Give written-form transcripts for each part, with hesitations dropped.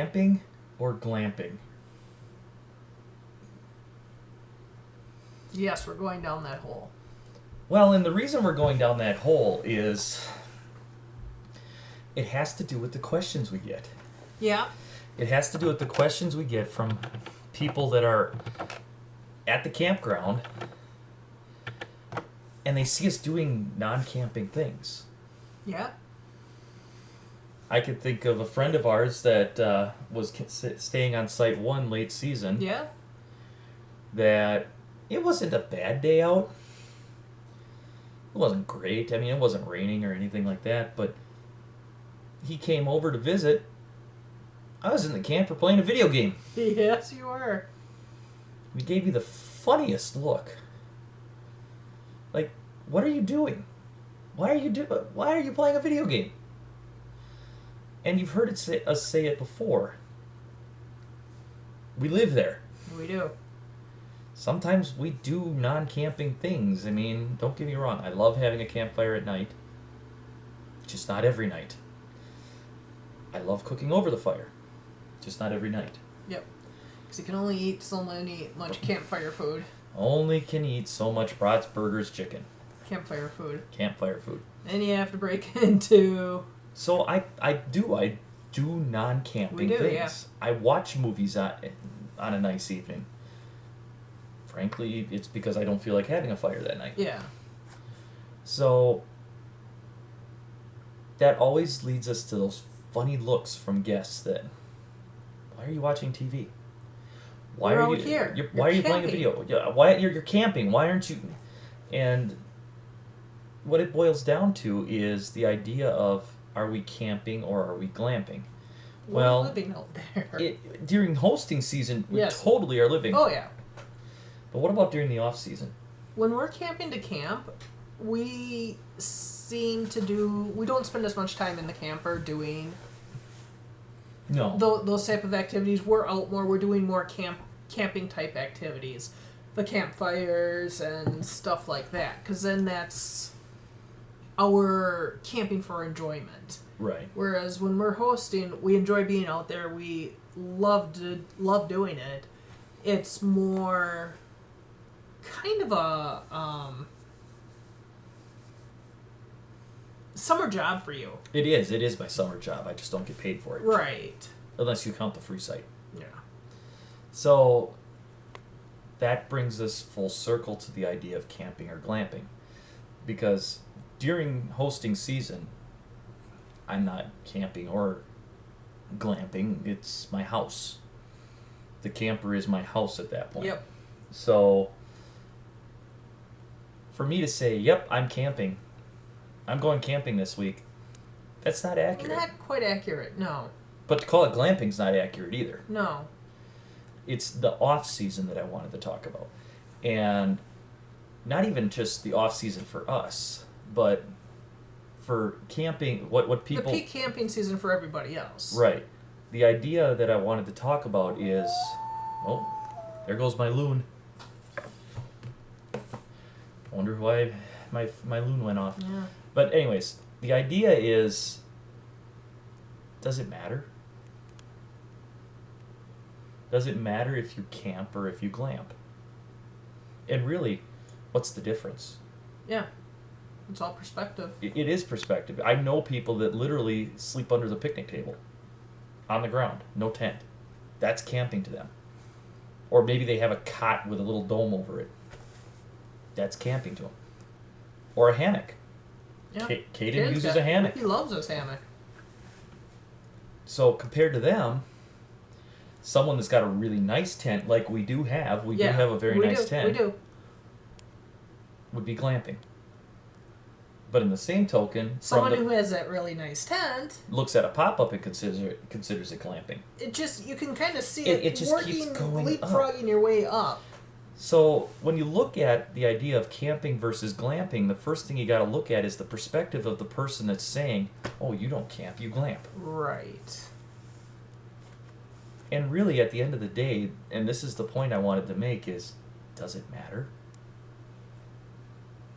camping or glamping? Yes, we're going down that hole. Well, and the reason we're going down that hole is it has to do with the questions we get. Yeah. It has to do with the questions we get from people that are at the campground and they see us doing non-camping things. Yeah. I could think of a friend of ours that was staying on Site 1 late season. Yeah. That it wasn't a bad day out. It wasn't great. I mean, it wasn't raining or anything like that, but he came over to visit. I was in the camper playing a video game. Yes, you were. He gave me the funniest look. Like, what are you doing? Why are you playing a video game? And you've heard us say it before. We live there. We do. Sometimes we do non-camping things. I mean, don't get me wrong. I love having a campfire at night. Just not every night. I love cooking over the fire. Just not every night. Yep. Because you can only eat so much campfire food. Only can eat so much brats, burgers, chicken. Campfire food. Campfire food. And you have to break into... So I do non-camping things. Yeah. I watch movies on a nice evening. Frankly, it's because I don't feel like having a fire that night. Yeah. So that always leads us to those funny looks from guests that, why are you watching TV? Why We're are out you here. why are you camping. playing a video? Yeah, why you're camping? Why aren't you? And what it boils down to is the idea of, are we camping or are we glamping? We're living out there. During hosting season, we Yes. totally are living. Oh, yeah. But what about during the off season? When we're camping to camp, we seem to do... We don't spend as much time in the camper doing No. those type of activities. We're out more. We're doing more camping type activities. The campfires and stuff like that. Because then that's our camping for enjoyment. Right. Whereas when we're hosting, we enjoy being out there. We love doing it. It's more kind of a summer job for you. It is. It is my summer job. I just don't get paid for it. Right. Unless you count the free site. Yeah. So that brings us full circle to the idea of camping or glamping. Because during hosting season, I'm not camping or glamping. It's my house. The camper is my house at that point. Yep. So for me to say, yep, I'm camping, I'm going camping this week, that's not accurate. Not quite accurate, no. But to call it glamping's not accurate either. No. It's the off season that I wanted to talk about. And not even just the off season for us, but for camping, what people... The peak camping season for everybody else. Right. The idea that I wanted to talk about is... Oh, there goes my loon. I wonder why my loon went off. Yeah. But anyways, the idea is, does it matter? Does it matter if you camp or if you glamp? And really, what's the difference? Yeah. It's all perspective. It is perspective. I know people that literally sleep under the picnic table, on the ground, no tent. That's camping to them. Or maybe they have a cot with a little dome over it. That's camping to them. Or a hammock. Yeah. Kaden uses a hammock. He loves his hammock. So compared to them, someone that's got a really nice tent, like we do have, we do have a very nice tent. We do. Would be glamping. But in the same token, Someone who has that really nice tent looks at a pop-up and considers it glamping. It just, you can kind of see It just keeps going leapfrogging your way up. So when you look at the idea of camping versus glamping, the first thing you got to look at is the perspective of the person that's saying, "Oh, you don't camp, you glamp." Right. And really, at the end of the day, and this is the point I wanted to make, is, does it matter?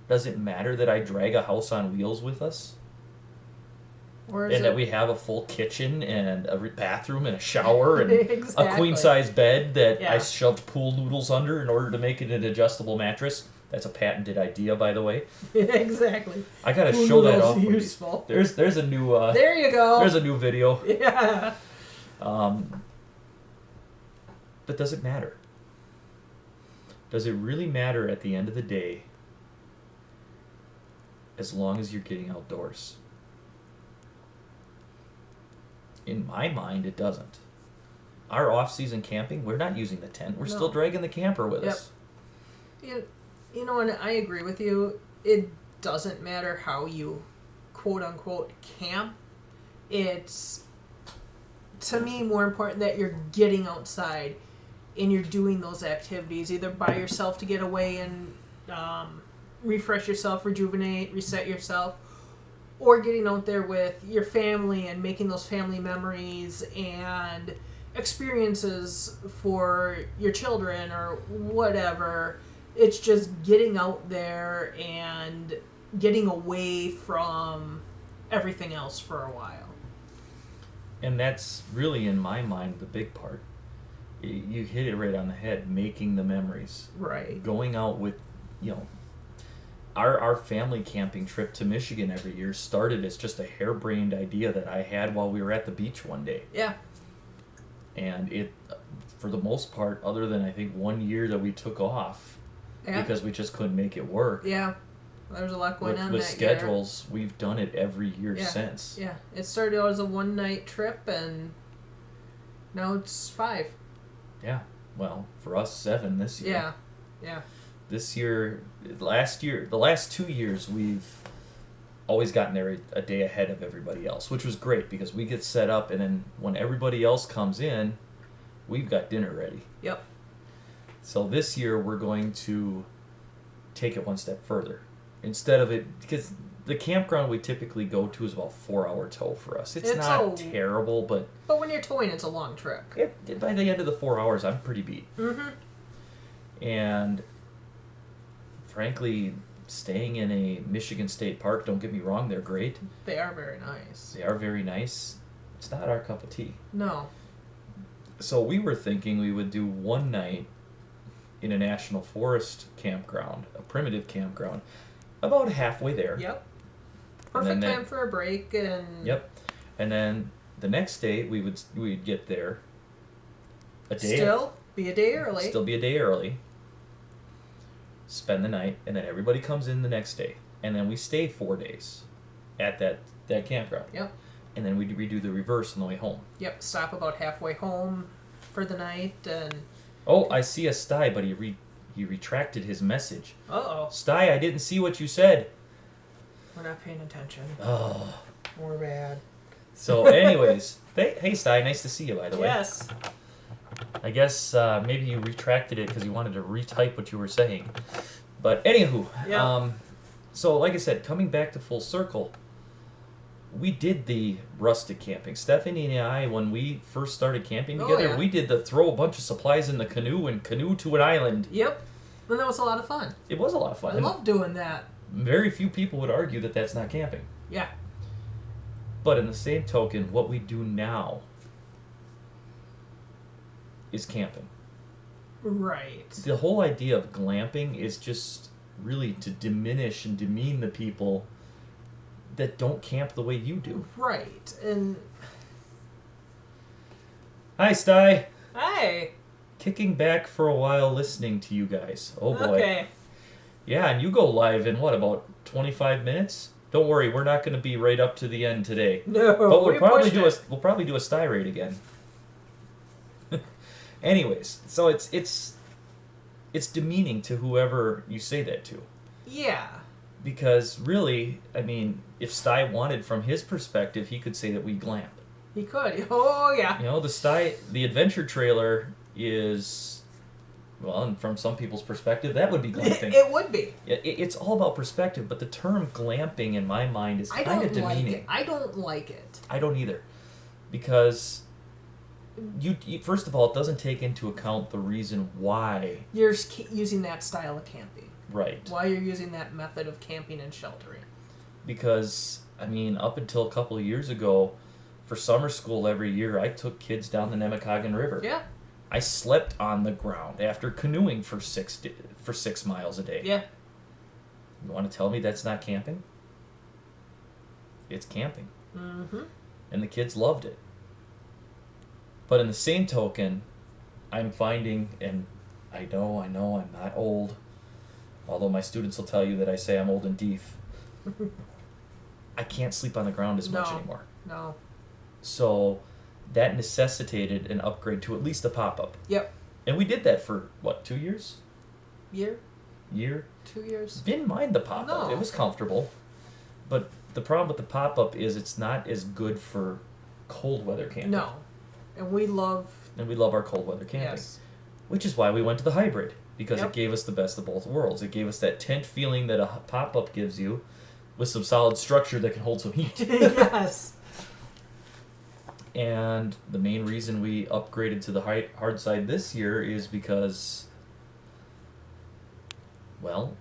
Does it matter that I drag a house on wheels with us? and that we have a full kitchen and a bathroom and a shower and Exactly. a queen-size bed that Yeah. I shoved pool noodles under in order to make it an adjustable mattress. That's a patented idea, by the way. Exactly. I gotta Pool show that noodles off. useful. There's a new There you go. there's a new video. Yeah. But does it matter? Does it really matter at the end of the day? As long as you're getting outdoors. In my mind, it doesn't. Our off-season camping, we're not using the tent. We're still dragging the camper with us. You know, and I agree with you. It doesn't matter how you quote-unquote camp. It's, to me, more important that you're getting outside and you're doing those activities, either by yourself to get away and refresh yourself, rejuvenate, reset yourself, or getting out there with your family and making those family memories and experiences for your children or whatever. It's just getting out there and getting away from everything else for a while. And that's really, in my mind, the big part. You hit it right on the head, making the memories. Right. Going out with, our family camping trip to Michigan every year started as just a harebrained idea that I had while we were at the beach one day. Yeah. And it, for the most part, other than I think 1 year that we took off because we just couldn't make it work. Yeah. There was a lot going on with that schedules, we've done it every year year. since. Yeah. It started out as a one-night trip, and now it's 5. Yeah. Well, for us, 7 this year. Yeah. Yeah. This year, the last 2 years, we've always gotten there a day ahead of everybody else, which was great because we get set up, and then when everybody else comes in, we've got dinner ready. Yep. So this year, we're going to take it one step further. Instead of it, because the campground we typically go to is about 4-hour tow for us. It's not terrible, but when you're towing, it's a long trip. By the end of the 4 hours, I'm pretty beat. Mm-hmm. And frankly, staying in a Michigan State park, don't get me wrong, they're great. They are very nice. They are very nice. It's not our cup of tea. No. So we were thinking we would do one night in a national forest campground, a primitive campground, about halfway there. Yep. Perfect time for a break and. Yep. And then the next day we'd get there. A day. Still be a day early. Still be a day early. Spend the night, and then everybody comes in the next day, and then we stay 4 days at that campground. Yep. And then we redo the reverse on the way home. Yep. Stop about halfway home for the night and. Oh, I see a Sty, but he retracted his message. Uh-oh. Sty, I didn't see what you said. We're not paying attention. Oh. We're bad. So, anyways, hey Sty, nice to see you, by the way. Yes. I guess maybe you retracted it because you wanted to retype what you were saying. But anywho, Yeah. So like I said, coming back to full circle, we did the rustic camping. Stephanie and I, when we first started camping together, we did the throw a bunch of supplies in the canoe and canoe to an island. Yep. And that was a lot of fun. It was a lot of fun. I love doing that. Very few people would argue that that's not camping. Yeah. But in the same token, what we do now is camping. Right. The whole idea of glamping is just really to diminish and demean the people that don't camp the way you do. Right. And Hi, Sty. hey. Kicking back for a while listening to you guys. Oh boy. Okay. Yeah, and you go live in what, about 25 minutes? Don't worry, we're not going to be right up to the end today. No. But we'll probably do it. a Sty raid again. Anyways, so it's demeaning to whoever you say that to. Yeah. Because really, I mean, if Sty wanted from his perspective, he could say that we glamp. He could. Oh yeah. You know, the adventure trailer is, well, and from some people's perspective, that would be glamping. It would be. It's all about perspective, but the term glamping in my mind is kind of demeaning. I don't like it. I don't either, because you first of all, it doesn't take into account the reason why You're using that style of camping. right. Why you're using that method of camping and sheltering. Because I mean, up until a couple of years ago, for summer school every year, I took kids down the Nemacolin River. Yeah. I slept on the ground after canoeing for 6 miles a day. Yeah. You want to tell me that's not camping? It's camping. Mm-hmm. And the kids loved it. But in the same token, I'm finding, and I know I'm not old, although my students will tell you that I say I'm old and deaf. I can't sleep on the ground as much anymore. No. So that necessitated an upgrade to at least a pop-up. Yep. And we did that for, 2 years? Year? 2 years. Didn't mind the pop-up. No. It was comfortable. But the problem with the pop-up is it's not as good for cold weather camping. No. And we love our cold weather camping. Yes. Which is why we went to the hybrid. Because Yep. it gave us the best of both worlds. It gave us that tent feeling that a pop-up gives you with some solid structure that can hold some heat. Yes. And the main reason we upgraded to the hard side this year is because, well,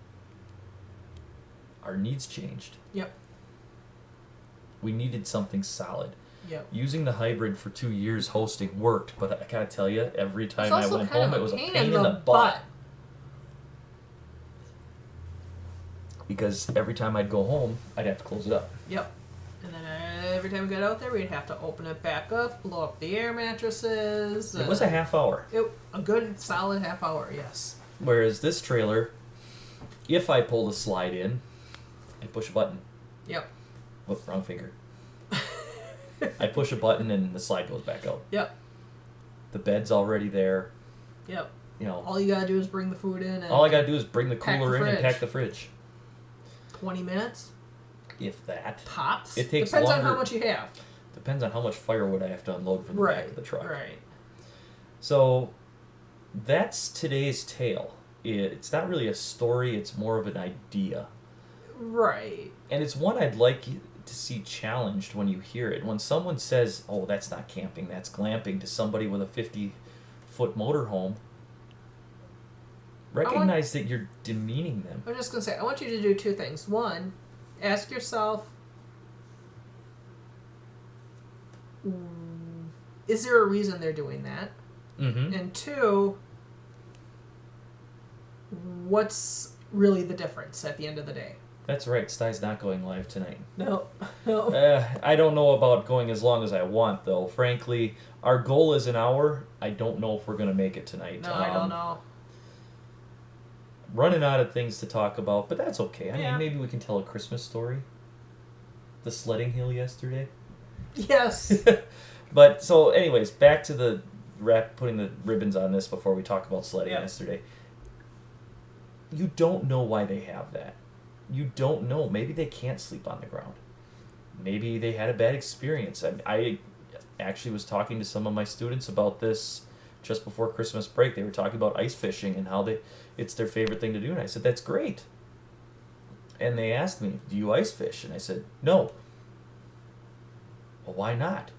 our needs changed. Yep. We needed something solid. Yep. Using the hybrid for 2 years hosting worked, but I gotta tell you, every time I went home, it was a pain in the butt. Because every time I'd go home, I'd have to close it up. Yep. And then every time we got out there, we'd have to open it back up, blow up the air mattresses. It was a half hour. A good, solid half hour, yes. Whereas this trailer, if I pull the slide in, I push a button. Yep. Whoop, wrong finger. I push a button and the slide goes back out. Yep. The bed's already there. Yep. You know, all you gotta do is bring the food in. And all I gotta do is bring the pack cooler the in and fridge. pack the fridge. 20 minutes? If that. Tops? It takes Depends longer. on how much you have. Depends on how much firewood I have to unload from the back of the truck. Right. So that's today's tale. It's not really a story, it's more of an idea. Right. And it's one I'd like you to see challenged when you hear it. When someone says, oh, that's not camping, that's glamping, to somebody with a 50-foot motorhome, recognize that you're demeaning them. I'm just going to say, I want you to do two things. One, ask yourself, is there a reason they're doing that? Mm-hmm. And two, what's really the difference at the end of the day? That's right, Stuy's not going live tonight. No. No. I don't know about going as long as I want, though. Frankly, our goal is an hour. I don't know if we're going to make it tonight. No, I don't know. Running out of things to talk about, but that's okay. I Yeah. mean, maybe we can tell a Christmas story. The sledding hill yesterday. Yes. But, so, anyways, back to the putting the ribbons on this before we talk about sledding yesterday. You don't know why they have that. You don't know. Maybe they can't sleep on the ground. Maybe they had a bad experience. I actually was talking to some of my students about this just before Christmas break. They were talking about ice fishing and how it's their favorite thing to do. And I said, that's great. And they asked me, do you ice fish? And I said, no. Well, why not?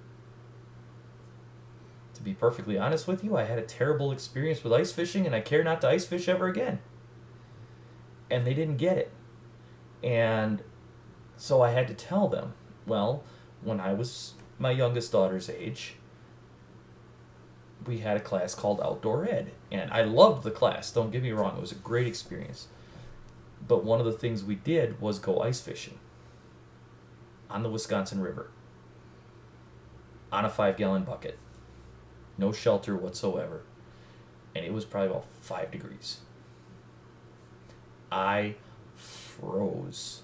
To be perfectly honest with you, I had a terrible experience with ice fishing and I care not to ice fish ever again. And they didn't get it. And so I had to tell them, well, when I was my youngest daughter's age, we had a class called Outdoor Ed. And I loved the class, don't get me wrong, it was a great experience. But one of the things we did was go ice fishing on the Wisconsin River on a 5-gallon bucket. No shelter whatsoever. And it was probably about 5 degrees. I froze.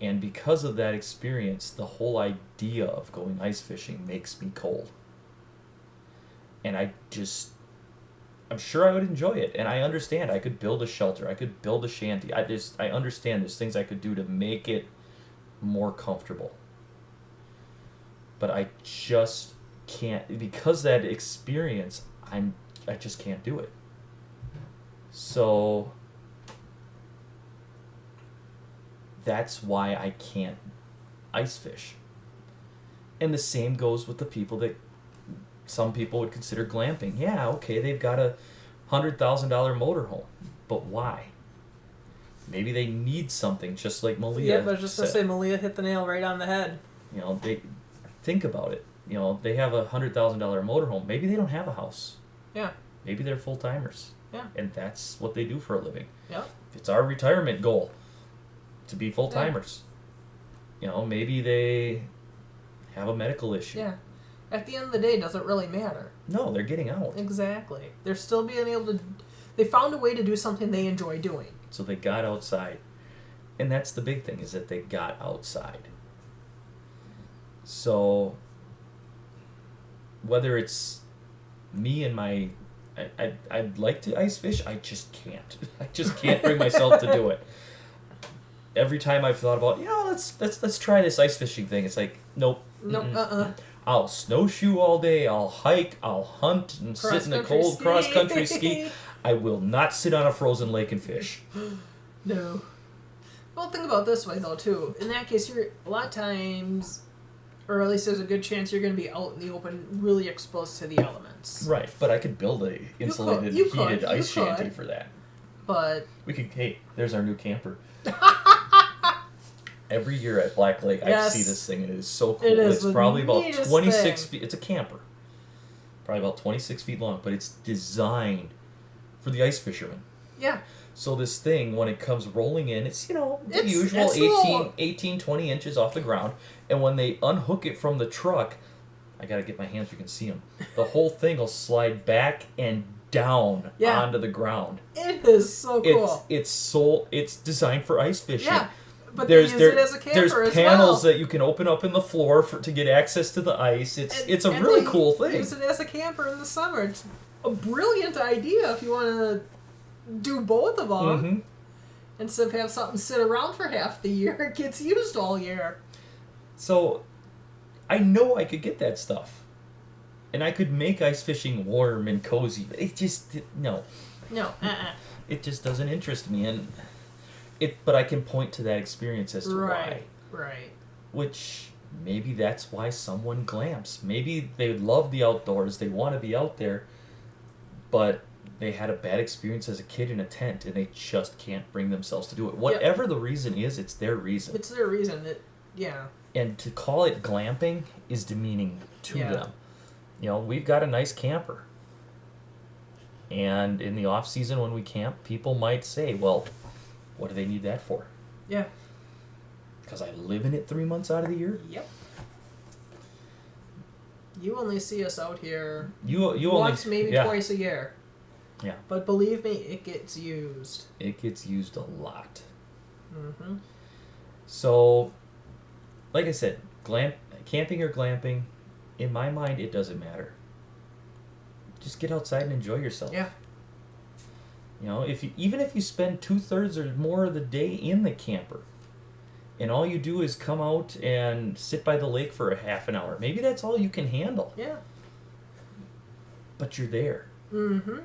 And because of that experience, the whole idea of going ice fishing makes me cold. And I'm sure I would enjoy it. And I understand I could build a shelter. I could build a shanty. I understand there's things I could do to make it more comfortable. But I just can't, because that experience, I just can't do it. So that's why I can't ice fish. And the same goes with the people that some people would consider glamping. Yeah, okay, they've got a $100,000 motorhome, but why? Maybe they need something, just like Malia. Yeah, but I was just gonna say Malia hit the nail right on the head. You know, they think about it. You know, they have a $100,000 motorhome. Maybe they don't have a house. Yeah. Maybe they're full timers. Yeah. And that's what they do for a living. Yeah. It's our retirement goal to be full timers. You know, maybe they have a medical issue. Yeah. At the end of the day, does it really matter? No, they're getting out. Exactly. They're still being able to. They found a way to do something they enjoy doing. So they got outside. And that's the big thing, is that they got outside. So whether it's me and my... I'd like to ice fish, I just can't. I just can't bring myself to do it. Every time I've thought about, let's try this ice fishing thing, it's like, nope. Nope, I'll snowshoe all day, I'll hike, I'll hunt and sit in the cold cross-country ski. I will not sit on a frozen lake and fish. No. Well, think about it this way, though, too. In that case, you're a lot of times, or at least there's a good chance you're going to be out in the open, really exposed to the elements. Right, but I could build a insulated, heated ice shanty for that. But... Hey, there's our new camper. Every year at Black Lake, I see this thing, and it is so cool. It's probably about 26 feet. It's a camper. Probably about 26 feet long, but it's designed for the ice fisherman. Yeah. So this thing, when it comes rolling in, it's, the It's usual 18, 20 inches off the ground. And when they unhook it from the truck, I got to get my hands so you can see them. The whole thing will slide back and down onto the ground. It is so cool. It's designed for ice fishing. Yeah. But they use it as a camper as well. There's panels that you can open up in the floor to get access to the ice. It's a really cool thing. Use it as a camper in the summer. It's a brilliant idea if you want to do both of them. Mm-hmm. Instead of have something sit around for half the year, it gets used all year. So, I know I could get that stuff. And I could make ice fishing warm and cozy. But it just, no. No, It just doesn't interest me. But I can point to that experience as to why. Right. Which, maybe that's why someone glamps. Maybe they love the outdoors, they want to be out there, but they had a bad experience as a kid in a tent, and they just can't bring themselves to do it. Whatever the reason is, it's their reason. It's their reason. And to call it glamping is demeaning to them. We've got a nice camper. And in the off-season when we camp, people might say, well, what do they need that for? Yeah. Because I live in it 3 months out of the year? Yep. You only see us out here you once, maybe twice a year. Yeah. But believe me, it gets used. It gets used a lot. Mm-hmm. So, like I said, camping or glamping, in my mind, it doesn't matter. Just get outside and enjoy yourself. Yeah. Even if you spend 2/3 or more of the day in the camper, and all you do is come out and sit by the lake for a half an hour, maybe that's all you can handle. Yeah. But you're there. Mm-hmm.